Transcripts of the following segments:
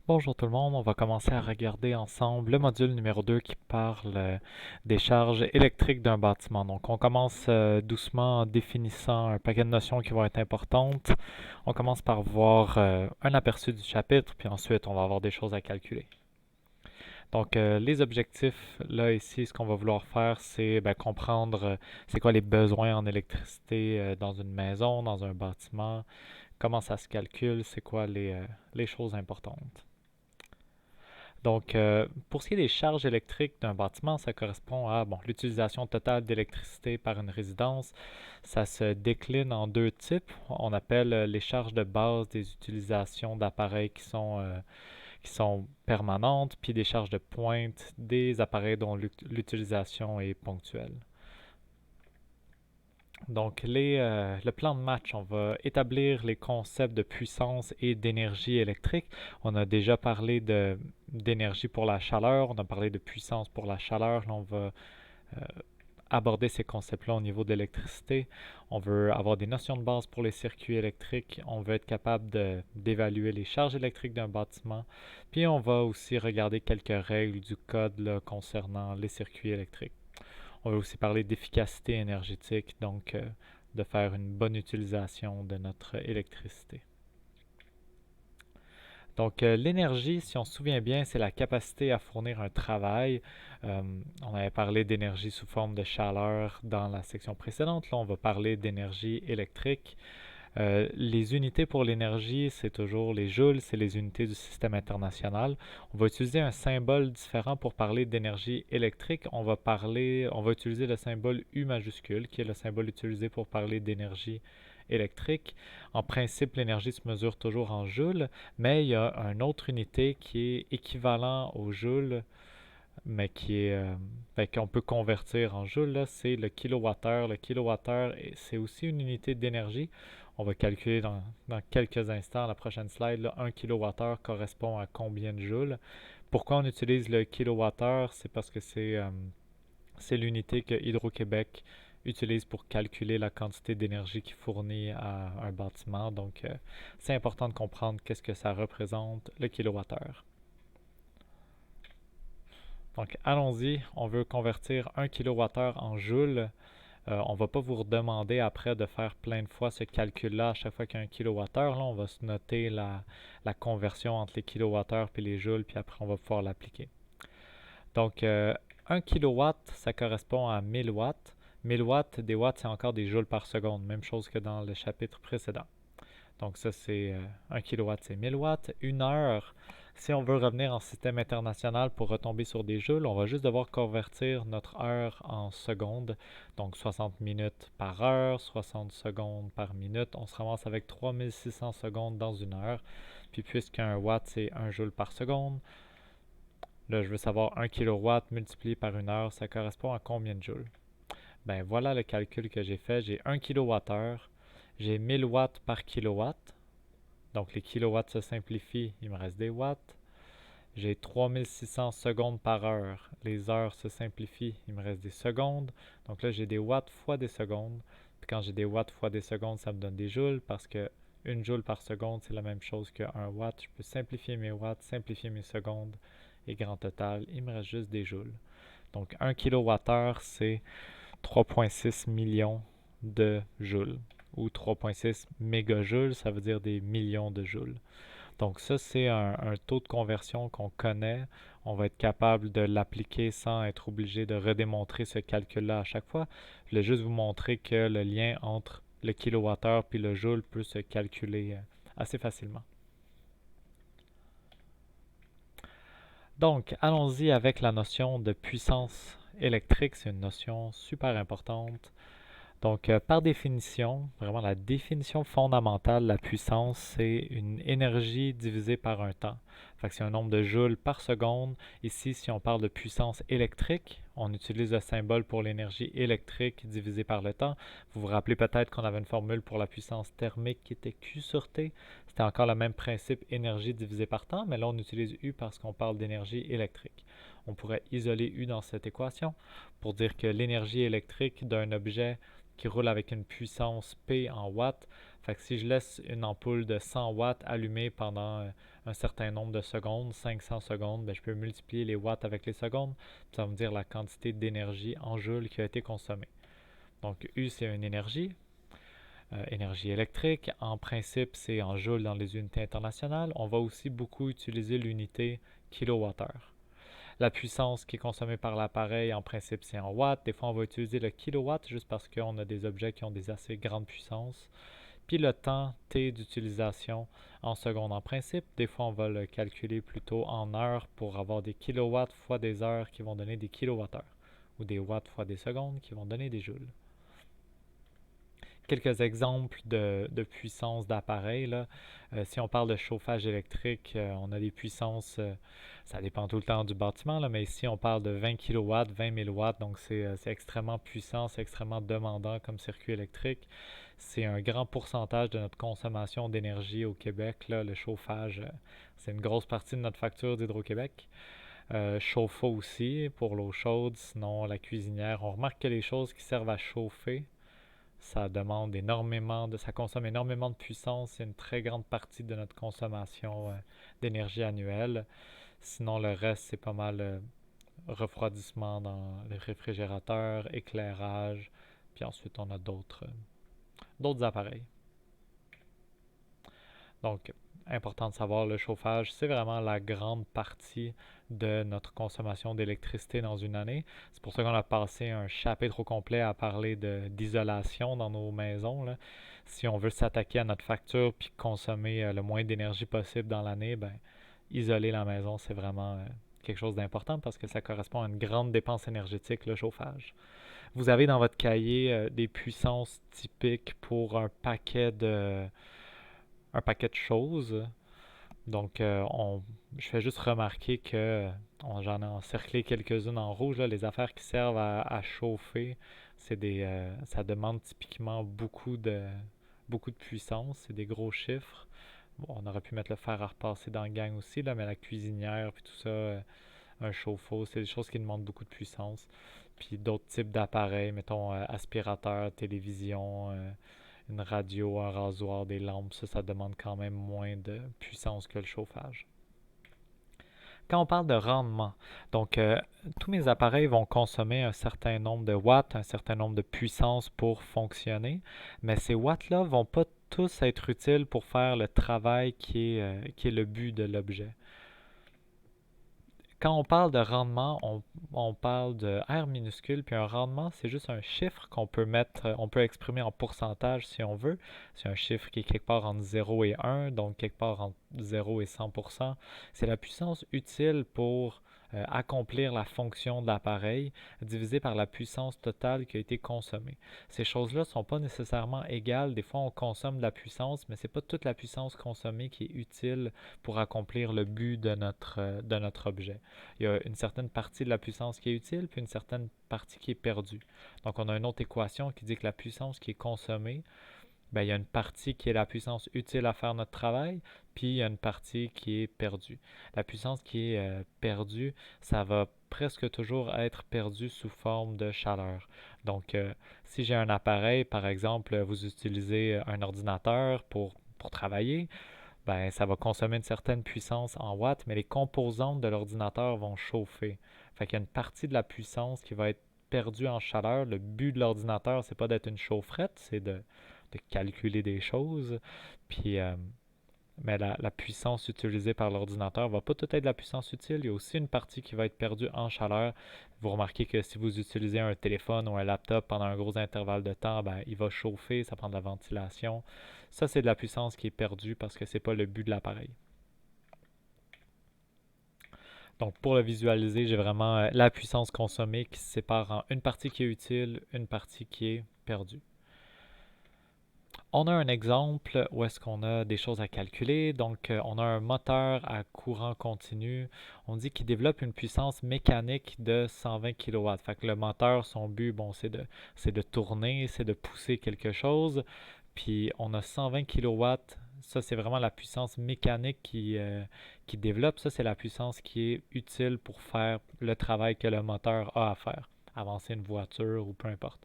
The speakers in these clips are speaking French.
Bonjour tout le monde, on va commencer à regarder ensemble le module numéro 2 qui parle des charges électriques d'un bâtiment. Donc on commence doucement en définissant un paquet de notions qui vont être importantes. On commence par voir un aperçu du chapitre, puis ensuite on va avoir des choses à calculer. Donc les objectifs, là ici, ce qu'on va vouloir faire, c'est comprendre c'est quoi les besoins en électricité dans une maison, dans un bâtiment, comment ça se calcule, c'est quoi les choses importantes. Donc, pour ce qui est des charges électriques d'un bâtiment, ça correspond à l'utilisation totale d'électricité par une résidence. Ça se décline en deux types. On appelle les charges de base des utilisations d'appareils qui sont permanentes, puis des charges de pointe des appareils dont l'utilisation est ponctuelle. Donc, le plan de match, on va établir les concepts de puissance et d'énergie électrique. On a déjà parlé d'énergie pour la chaleur, on a parlé de puissance pour la chaleur. Là, on va euh, aborder ces concepts-là au niveau de l'électricité. On veut avoir des notions de base pour les circuits électriques. On veut être capable d'évaluer les charges électriques d'un bâtiment. Puis, on va aussi regarder quelques règles du code là, concernant les circuits électriques. On va aussi parler d'efficacité énergétique, donc de faire une bonne utilisation de notre électricité. Donc l'énergie, si on se souvient bien, c'est la capacité à fournir un travail. On avait parlé d'énergie sous forme de chaleur dans la section précédente. Là, on va parler d'énergie électrique. Les unités pour l'énergie, c'est toujours les joules, c'est les unités du système international. On va utiliser un symbole différent pour parler d'énergie électrique. On va utiliser le symbole U majuscule, qui est le symbole utilisé pour parler d'énergie électrique. En principe, l'énergie se mesure toujours en joules, mais il y a une autre unité qui est équivalent au joule, mais qu'on peut convertir en joules, là, c'est le kilowattheure. Le kilowattheure, c'est aussi une unité d'énergie. On va calculer dans quelques instants, la prochaine slide, là, 1 kWh correspond à combien de joules. Pourquoi on utilise le kilowattheure? C'est parce que c'est l'unité que Hydro-Québec utilise pour calculer la quantité d'énergie qu'il fournit à un bâtiment. Donc, c'est important de comprendre qu'est-ce que ça représente, le kilowattheure. Donc, allons-y. On veut convertir 1 kWh en joules. On ne va pas vous demander après de faire plein de fois ce calcul-là à chaque fois qu'il y a un kilowattheure. Là, on va se noter la conversion entre les kilowattheures et les joules, puis après, on va pouvoir l'appliquer. Donc, 1 kilowatt, ça correspond à 1000 watts. 1000 watts, des watts, c'est encore des joules par seconde. Même chose que dans le chapitre précédent. Donc ça, c'est 1 kilowatt, c'est 1000 watts. Une heure, si on veut revenir en système international pour retomber sur des joules, on va juste devoir convertir notre heure en secondes. Donc 60 minutes par heure, 60 secondes par minute. On se ramasse avec 3600 secondes dans une heure. Puis puisqu'un watt, c'est 1 joule par seconde, là, je veux savoir 1 kilowatt multiplié par une heure, ça correspond à combien de joules? Ben voilà le calcul que j'ai fait. J'ai 1 kWh, j'ai 1000 watts par kilowatt. Donc les kilowatts se simplifient, il me reste des watts. J'ai 3600 secondes par heure. Les heures se simplifient, il me reste des secondes. Donc là, j'ai des watts fois des secondes. Puis quand j'ai des watts fois des secondes, ça me donne des joules parce que une joule par seconde, c'est la même chose qu'un watt. Je peux simplifier mes watts, simplifier mes secondes. Et grand total, il me reste juste des joules. Donc 1 kWh, c'est 3,6 millions de joules. Ou 3,6 mégajoules, ça veut dire des millions de joules. Donc ça, c'est un taux de conversion qu'on connaît. On va être capable de l'appliquer sans être obligé de redémontrer ce calcul-là à chaque fois. Je voulais juste vous montrer que le lien entre le kilowattheure puis le joule peut se calculer assez facilement. Donc, allons-y avec la notion de puissance électrique. C'est une notion super importante. Donc, par définition, vraiment la définition fondamentale de la puissance, c'est une énergie divisée par un temps. Fait que c'est un nombre de joules par seconde. Ici, si on parle de puissance électrique, on utilise le symbole pour l'énergie électrique divisé par le temps. Vous vous rappelez peut-être qu'on avait une formule pour la puissance thermique qui était Q sur T. C'était encore le même principe, énergie divisée par temps, mais là on utilise U parce qu'on parle d'énergie électrique. On pourrait isoler U dans cette équation pour dire que l'énergie électrique d'un objet qui roule avec une puissance P en watts, Fait que si je laisse une ampoule de 100 watts allumée pendant un certain nombre de secondes, 500 secondes, ben, je peux multiplier les watts avec les secondes, puis ça va me dire la quantité d'énergie en joules qui a été consommée. Donc U, c'est une énergie, énergie électrique. En principe, c'est en joules dans les unités internationales. On va aussi beaucoup utiliser l'unité kilowattheure. La puissance qui est consommée par l'appareil, en principe, c'est en watts. Des fois, on va utiliser le kilowatt juste parce qu'on a des objets qui ont des assez grandes puissances. Puis le temps T d'utilisation en secondes en principe, des fois, on va le calculer plutôt en heures pour avoir des kilowatts fois des heures qui vont donner des kilowattheures ou des watts fois des secondes qui vont donner des joules. Quelques exemples de puissance d'appareil. Si on parle de chauffage électrique, on a des puissances, ça dépend tout le temps du bâtiment, là, mais ici on parle de 20 kW, 20 000 watts, donc c'est extrêmement puissant, c'est extrêmement demandant comme circuit électrique. C'est un grand pourcentage de notre consommation d'énergie au Québec, là, le chauffage, c'est une grosse partie de notre facture d'Hydro-Québec. Chauffe-eau aussi pour l'eau chaude, sinon la cuisinière. On remarque que les choses qui servent à chauffer, ça demande énormément ça consomme énormément de puissance. C'est une très grande partie de notre consommation d'énergie annuelle. Sinon, le reste, c'est pas mal refroidissement dans les réfrigérateurs, éclairage, puis ensuite on a d'autres appareils. Donc, important de savoir, le chauffage, c'est vraiment la grande partie de notre consommation d'électricité dans une année. C'est pour ça qu'on a passé un chapitre au complet à parler d'isolation dans nos maisons, là. Si on veut s'attaquer à notre facture puis consommer le moins d'énergie possible dans l'année, ben, isoler la maison, c'est vraiment quelque chose d'important parce que ça correspond à une grande dépense énergétique, le chauffage. Vous avez dans votre cahier des puissances typiques pour un paquet de choses. Donc, je fais juste remarquer que j'en ai encerclé quelques-unes en rouge. Là, les affaires qui servent à chauffer, ça demande typiquement beaucoup de puissance. C'est des gros chiffres. Bon, on aurait pu mettre le fer à repasser dans le gang aussi, là, mais la cuisinière, puis tout ça, un chauffe-eau, c'est des choses qui demandent beaucoup de puissance. Puis d'autres types d'appareils, mettons aspirateur, télévision, une radio, un rasoir, des lampes, ça demande quand même moins de puissance que le chauffage. Quand on parle de rendement, donc tous mes appareils vont consommer un certain nombre de watts, un certain nombre de puissance pour fonctionner, mais ces watts-là vont pas tous être utiles pour faire le travail qui est le but de l'objet. Quand on parle de rendement, on parle de R minuscule, puis un rendement, c'est juste un chiffre qu'on peut mettre, on peut exprimer en pourcentage si on veut. C'est un chiffre qui est quelque part entre 0 et 1, donc quelque part entre 0 et 100%. C'est la puissance utile pour accomplir la fonction de l'appareil divisé par la puissance totale qui a été consommée. Ces choses-là ne sont pas nécessairement égales. Des fois, on consomme de la puissance, mais ce n'est pas toute la puissance consommée qui est utile pour accomplir le but de notre objet. Il y a une certaine partie de la puissance qui est utile, puis une certaine partie qui est perdue. Donc, on a une autre équation qui dit que la puissance qui est consommée, ben, il y a une partie qui est la puissance utile à faire notre travail, puis il y a une partie qui est perdue. La puissance qui est perdue, ça va presque toujours être perdue sous forme de chaleur. Donc, si j'ai un appareil, par exemple, vous utilisez un ordinateur pour travailler, ben, ça va consommer une certaine puissance en watts, mais les composantes de l'ordinateur vont chauffer. Fait qu'il y a une partie de la puissance qui va être perdue en chaleur. Le but de l'ordinateur, c'est pas d'être une chaufferette, c'est de calculer des choses. Puis, mais la puissance utilisée par l'ordinateur va pas tout être de la puissance utile. Il y a aussi une partie qui va être perdue en chaleur. Vous remarquez que si vous utilisez un téléphone ou un laptop pendant un gros intervalle de temps, ben, il va chauffer, ça prend de la ventilation. Ça, c'est de la puissance qui est perdue parce que c'est pas le but de l'appareil. Donc, pour le visualiser, j'ai vraiment la puissance consommée qui se sépare en une partie qui est utile, une partie qui est perdue. On a un exemple où est-ce qu'on a des choses à calculer. Donc, on a un moteur à courant continu. On dit qu'il développe une puissance mécanique de 120 kW. Fait que le moteur, son but, bon, c'est de tourner, c'est de pousser quelque chose. Puis, on a 120 kW. Ça, c'est vraiment la puissance mécanique qui développe. Ça, c'est la puissance qui est utile pour faire le travail que le moteur a à faire. Avancer une voiture ou peu importe.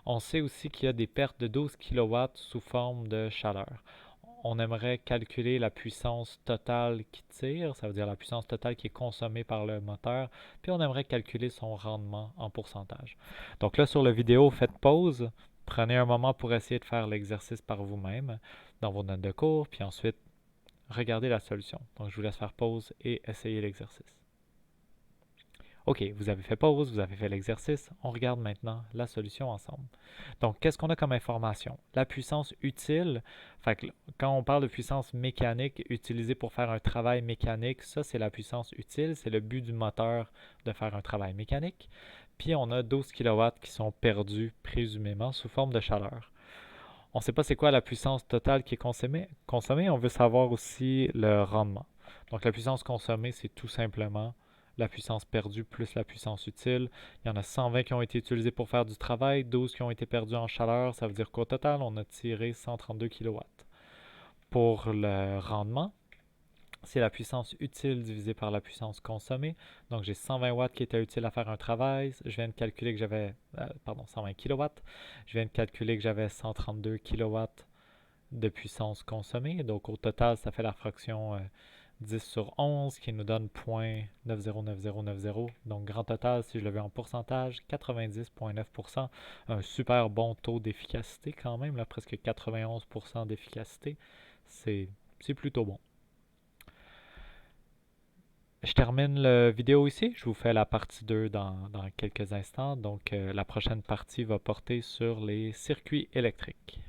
On sait aussi qu'il y a des pertes de 12 kW sous forme de chaleur. On aimerait calculer la puissance totale qui tire, ça veut dire la puissance totale qui est consommée par le moteur, puis on aimerait calculer son rendement en pourcentage. Donc là, sur la vidéo, faites pause, prenez un moment pour essayer de faire l'exercice par vous-même dans vos notes de cours, puis ensuite, regardez la solution. Donc je vous laisse faire pause et essayer l'exercice. OK, vous avez fait pause, vous avez fait l'exercice, on regarde maintenant la solution ensemble. Donc, qu'est-ce qu'on a comme information? La puissance utile, fait que quand on parle de puissance mécanique utilisée pour faire un travail mécanique, ça c'est la puissance utile, c'est le but du moteur de faire un travail mécanique. Puis on a 12 kW qui sont perdus présumément sous forme de chaleur. On ne sait pas c'est quoi la puissance totale qui est consommée, on veut savoir aussi le rendement. Donc la puissance consommée, c'est tout simplement la puissance perdue plus la puissance utile. Il y en a 120 qui ont été utilisés pour faire du travail, 12 qui ont été perdus en chaleur. Ça veut dire qu'au total, on a tiré 132 kW. Pour le rendement, c'est la puissance utile divisée par la puissance consommée. Donc j'ai 120 watts qui étaient utiles à faire un travail. Je viens de calculer que j'avais, 120 kW. Je viens de calculer que j'avais 132 kW de puissance consommée. Donc au total, ça fait la fraction 10 sur 11 qui nous donne 0.909090. Donc grand total, si je le veux en pourcentage, 90,9%. Un super bon taux d'efficacité quand même, là, presque 91% d'efficacité. C'est plutôt bon. Je termine la vidéo ici. Je vous fais la partie 2 dans quelques instants. Donc la prochaine partie va porter sur les circuits électriques.